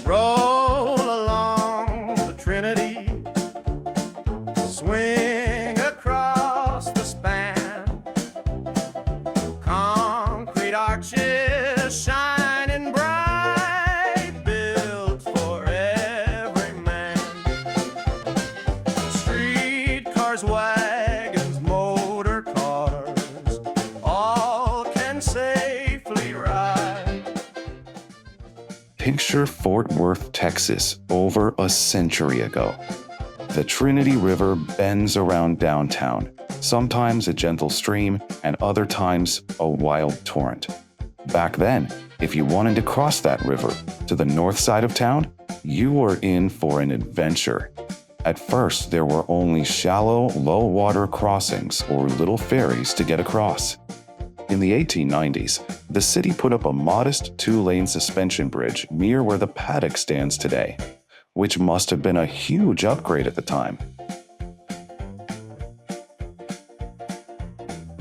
Roll along the Trinity, swing across the span, concrete arches shining bright, built for every man. Streetcars, wagons, motor cars, all can safely ride. Picture Fort Worth, Texas, over a century ago. The Trinity River bends around downtown, sometimes a gentle stream and other times a wild torrent. Back then, if you wanted to cross that river to the north side of town, you were in for an adventure. At first, there were only shallow, low-water crossings or little ferries to get across. In the 1890s, the city put up a modest two-lane suspension bridge near where the Paddock stands today, which must have been a huge upgrade at the time.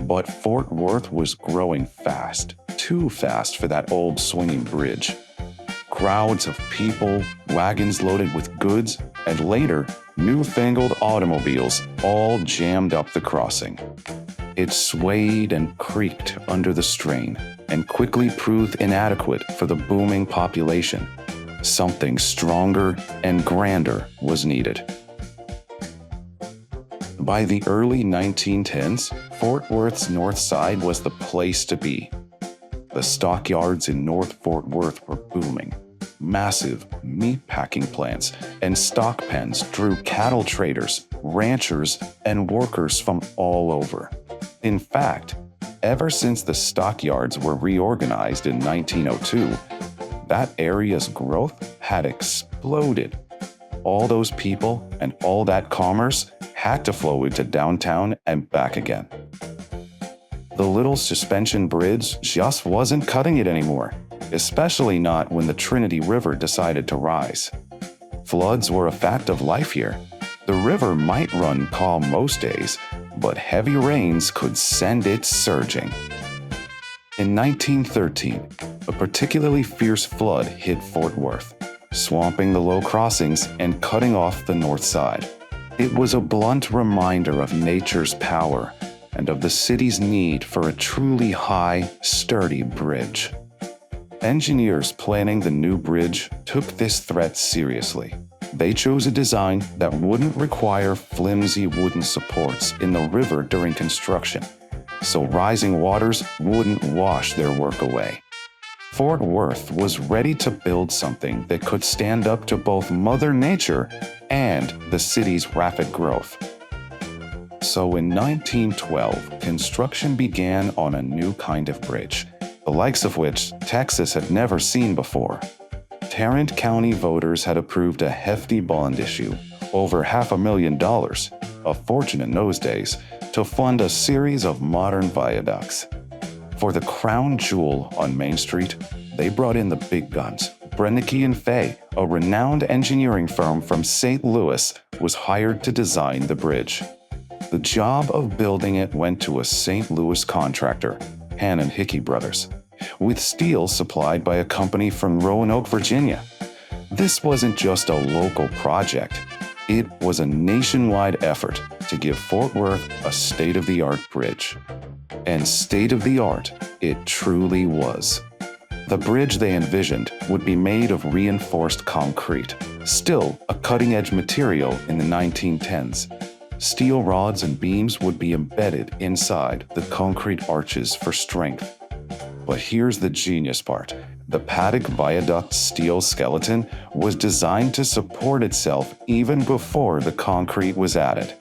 But Fort Worth was growing fast, too fast for that old swinging bridge. Crowds of people, wagons loaded with goods, and later, newfangled automobiles all jammed up the crossing. It swayed and creaked under the strain and quickly proved inadequate for the booming population. Something stronger and grander was needed. By the early 1910s, Fort Worth's north side was the place to be. The Stockyards in North Fort Worth were booming. Massive meat-packing plants and stock pens drew cattle traders, ranchers, and workers from all over. In fact, ever since the stockyards were reorganized in 1902, that area's growth had exploded. All those people and all that commerce had to flow into downtown and back again. The little suspension bridge just wasn't cutting it anymore, especially not when the Trinity River decided to rise. Floods were a fact of life here. The river might run calm most days, but heavy rains could send it surging. In 1913, a particularly fierce flood hit Fort Worth, swamping the low crossings and cutting off the north side. It was a blunt reminder of nature's power and of the city's need for a truly high, sturdy bridge. Engineers planning the new bridge took this threat seriously. They chose a design that wouldn't require flimsy wooden supports in the river during construction, so rising waters wouldn't wash their work away. Fort Worth was ready to build something that could stand up to both Mother Nature and the city's rapid growth. So in 1912, construction began on a new kind of bridge, the likes of which Texas had never seen before. Tarrant County voters had approved a hefty bond issue, over $500,000, a fortune in those days, to fund a series of modern viaducts. For the crown jewel on Main Street, they brought in the big guns. Brennecke and Fay, a renowned engineering firm from St. Louis, was hired to design the bridge. The job of building it went to a St. Louis contractor, Han and Hickey Brothers, with steel supplied by a company from Roanoke, Virginia. This wasn't just a local project. It was a nationwide effort to give Fort Worth a state-of-the-art bridge. And state-of-the-art it truly was. The bridge they envisioned would be made of reinforced concrete, still a cutting-edge material in the 1910s. Steel rods and beams would be embedded inside the concrete arches for strength. But here's the genius part. The Paddock Viaduct steel skeleton was designed to support itself even before the concrete was added.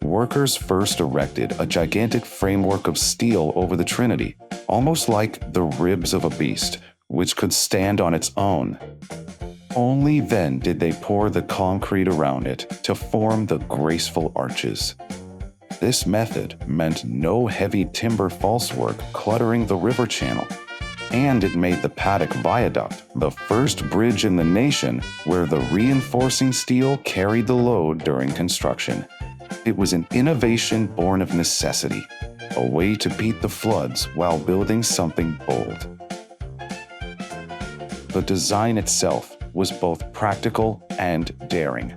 Workers first erected a gigantic framework of steel over the Trinity, almost like the ribs of a beast, which could stand on its own. Only then did they pour the concrete around it to form the graceful arches. This method meant no heavy timber falsework cluttering the river channel, and it made the Paddock Viaduct the first bridge in the nation where the reinforcing steel carried the load during construction. It was an innovation born of necessity, a way to beat the floods while building something bold. the design itself was both practical and daring.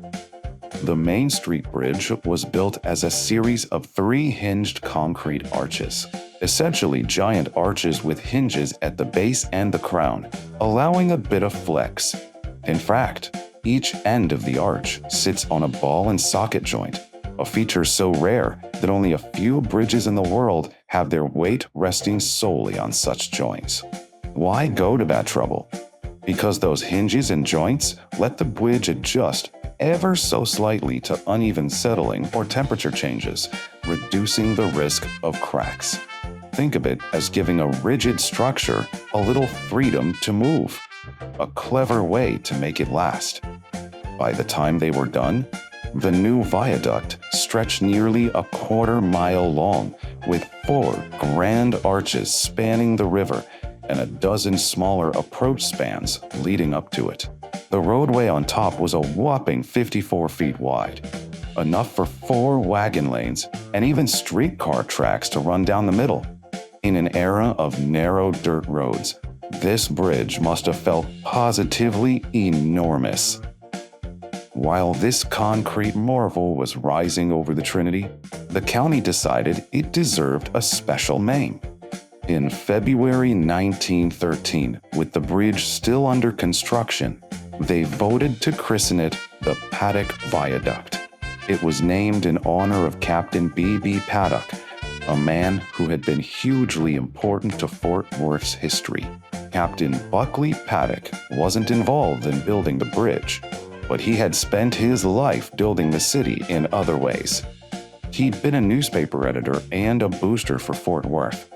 The Main Street Bridge was built as a series of 3 hinged concrete arches, essentially giant arches with hinges at the base and the crown, allowing a bit of flex. In fact, each end of the arch sits on a ball and socket joint, a feature so rare that only a few bridges in the world have their weight resting solely on such joints. Why go to that trouble? Because those hinges and joints let the bridge adjust ever so slightly to uneven settling or temperature changes, reducing the risk of cracks. Think of it as giving a rigid structure a little freedom to move, a clever way to make it last. By the time they were done, the new viaduct stretched nearly a quarter-mile long, with 4 grand arches spanning the river and a dozen smaller approach spans leading up to it. The roadway on top was a whopping 54 feet wide, enough for 4 wagon lanes and even streetcar tracks to run down the middle. In an era of narrow dirt roads, this bridge must have felt positively enormous. While this concrete marvel was rising over the Trinity, the county decided it deserved a special name. In February 1913, with the bridge still under construction, they voted to christen it the Paddock Viaduct. It was named in honor of Captain B.B. Paddock, a man who had been hugely important to Fort Worth's history. Captain Buckley Paddock wasn't involved in building the bridge, but he had spent his life building the city in other ways. He'd been a newspaper editor and a booster for Fort Worth,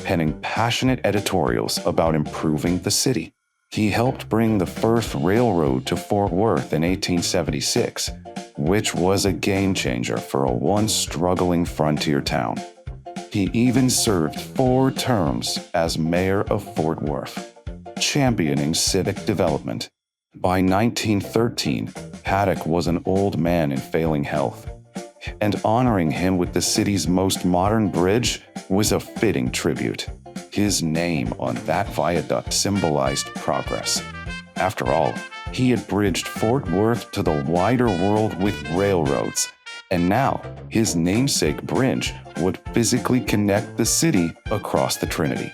penning passionate editorials about improving the city. He helped bring the first railroad to Fort Worth in 1876, which was a game changer for a once struggling frontier town. He even served 4 terms as mayor of Fort Worth, championing civic development. By 1913, Paddock was an old man in failing health, and honoring him with the city's most modern bridge was a fitting tribute. His name on that viaduct symbolized progress. After all, he had bridged Fort Worth to the wider world with railroads, and now his namesake bridge would physically connect the city across the Trinity.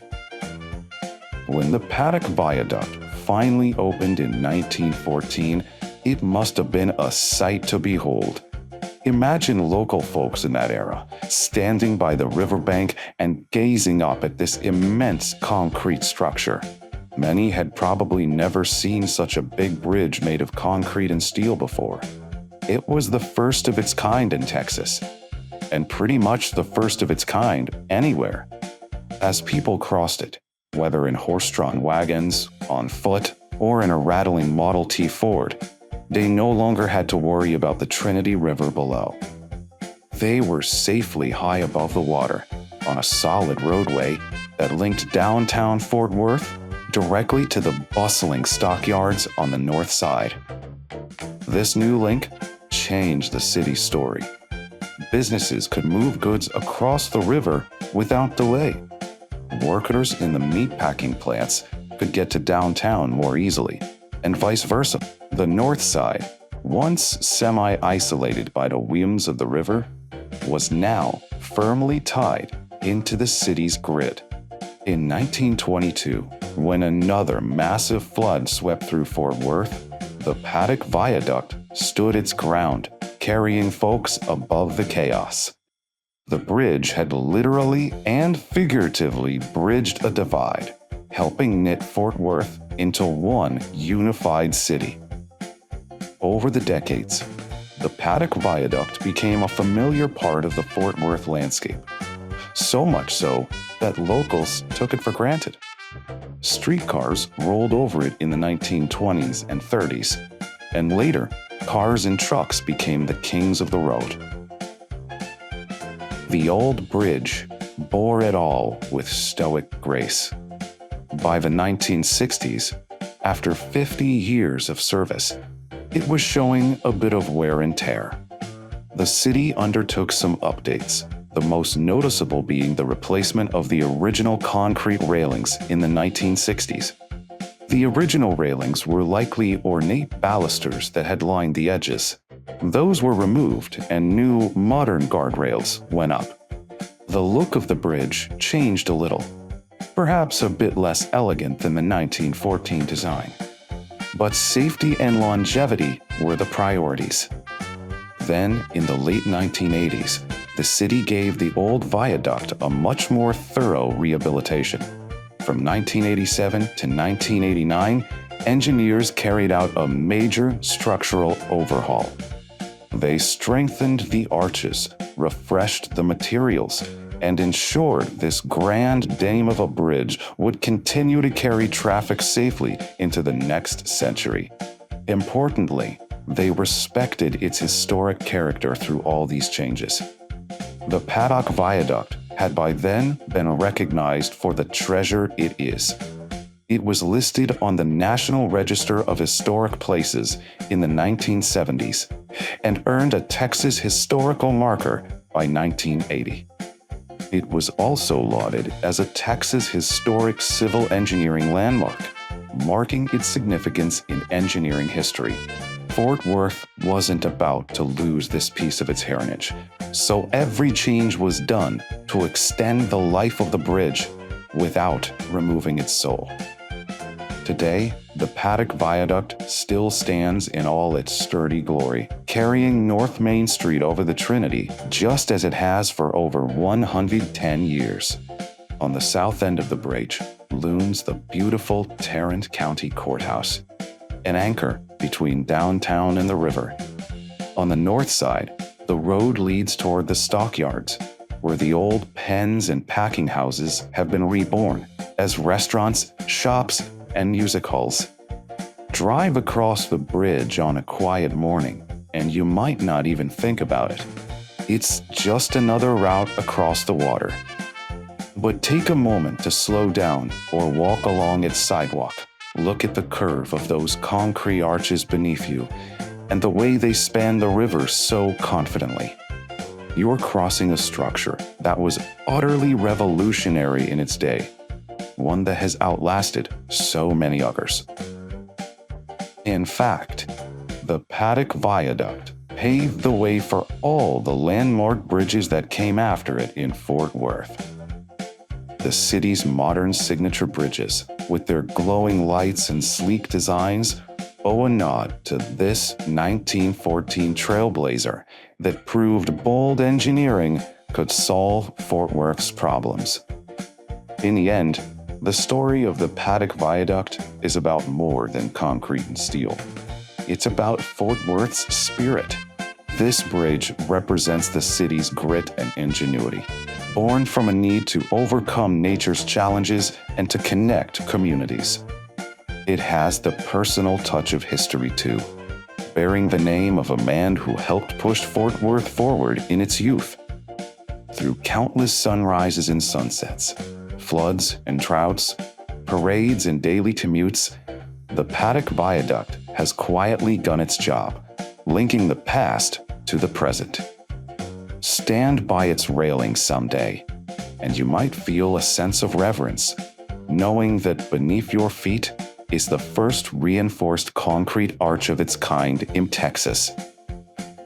When the Paddock Viaduct finally opened in 1914, it must have been a sight to behold. Imagine local folks in that era, standing by the riverbank and gazing up at this immense concrete structure. Many had probably never seen such a big bridge made of concrete and steel before. It was the first of its kind in Texas, and pretty much the first of its kind anywhere. As people crossed it, whether in horse-drawn wagons, on foot, or in a rattling Model T Ford, they no longer had to worry about the Trinity River below. They were safely high above the water, on a solid roadway that linked downtown Fort Worth directly to the bustling Stockyards on the north side. This new link changed the city's story. Businesses could move goods across the river without delay. Workers in the meatpacking plants could get to downtown more easily, and vice versa. The north side, once semi-isolated by the whims of the river, was now firmly tied into the city's grid. In 1922, when another massive flood swept through Fort Worth, the Paddock Viaduct stood its ground, carrying folks above the chaos. The bridge had literally and figuratively bridged a divide, helping knit Fort Worth into one unified city. Over the decades, the Paddock Viaduct became a familiar part of the Fort Worth landscape, so much so that locals took it for granted. Streetcars rolled over it in the 1920s and 30s, and later, cars and trucks became the kings of the road. The old bridge bore it all with stoic grace. By the 1960s, after 50 years of service, it was showing a bit of wear and tear. The city undertook some updates, the most noticeable being the replacement of the original concrete railings in the 1960s. The original railings were likely ornate balusters that had lined the edges. Those were removed and new, modern guardrails went up. The look of the bridge changed a little, perhaps a bit less elegant than the 1914 design. But safety and longevity were the priorities. Then, in the late 1980s, the city gave the old viaduct a much more thorough rehabilitation. From 1987 to 1989, engineers carried out a major structural overhaul. They strengthened the arches, refreshed the materials, and ensured this grand dame of a bridge would continue to carry traffic safely into the next century. Importantly, they respected its historic character through all these changes. The Paddock Viaduct had by then been recognized for the treasure it is. It was listed on the National Register of Historic Places in the 1970s and earned a Texas Historical Marker by 1980. It was also lauded as a Texas Historic Civil Engineering Landmark, marking its significance in engineering history. Fort Worth wasn't about to lose this piece of its heritage, so every change was done to extend the life of the bridge without removing its soul. Today, the Paddock Viaduct still stands in all its sturdy glory, carrying North Main Street over the Trinity just as it has for over 110 years. On the south end of the bridge looms the beautiful Tarrant County Courthouse, an anchor between downtown and the river. On the north side, the road leads toward the Stockyards, where the old pens and packing houses have been reborn as restaurants, shops, and music halls. Drive across the bridge on a quiet morning, and you might not even think about it. It's just another route across the water. But take a moment to slow down or walk along its sidewalk. Look at the curve of those concrete arches beneath you and the way they span the river so confidently. You're crossing a structure that was utterly revolutionary in its day, one that has outlasted so many others. In fact, the Paddock Viaduct paved the way for all the landmark bridges that came after it in Fort Worth. The city's modern signature bridges, with their glowing lights and sleek designs, owe a nod to this 1914 trailblazer that proved bold engineering could solve Fort Worth's problems. In the end, the story of the Paddock Viaduct is about more than concrete and steel. It's about Fort Worth's spirit. This bridge represents the city's grit and ingenuity, born from a need to overcome nature's challenges and to connect communities. It has the personal touch of history too, bearing the name of a man who helped push Fort Worth forward in its youth. Through countless sunrises and sunsets, floods and droughts, parades and daily commutes, the Paddock Viaduct has quietly done its job, linking the past to the present. Stand by its railings someday, and you might feel a sense of reverence, knowing that beneath your feet is the first reinforced concrete arch of its kind in Texas.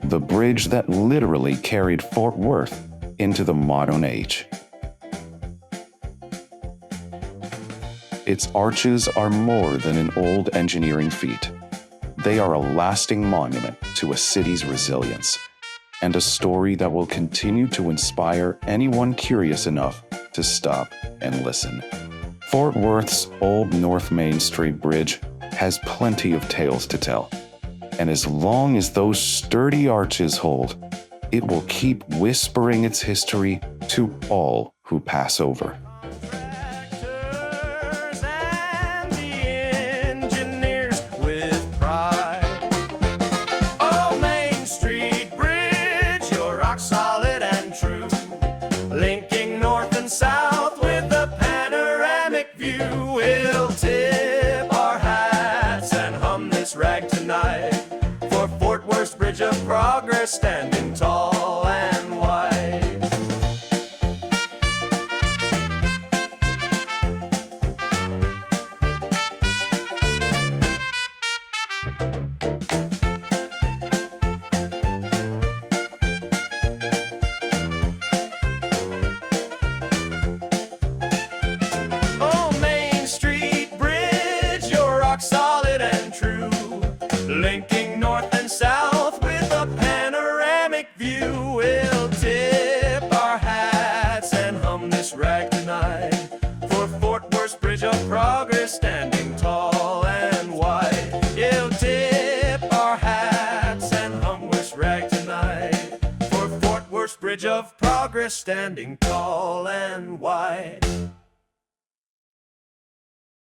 The bridge that literally carried Fort Worth into the modern age. Its arches are more than an old engineering feat. They are a lasting monument to a city's resilience, and a story that will continue to inspire anyone curious enough to stop and listen. Fort Worth's old North Main Street Bridge has plenty of tales to tell, and as long as those sturdy arches hold, it will keep whispering its history to all who pass over. Contractors and the engineers with pride. Oh, Main Street Bridge, you're rock solid and true, linking north and south with a panoramic view. We'll tip our hats and hum this rag tonight for Fort Worth's Bridge of Progress, standing tall and wide. progress standing tall and wide.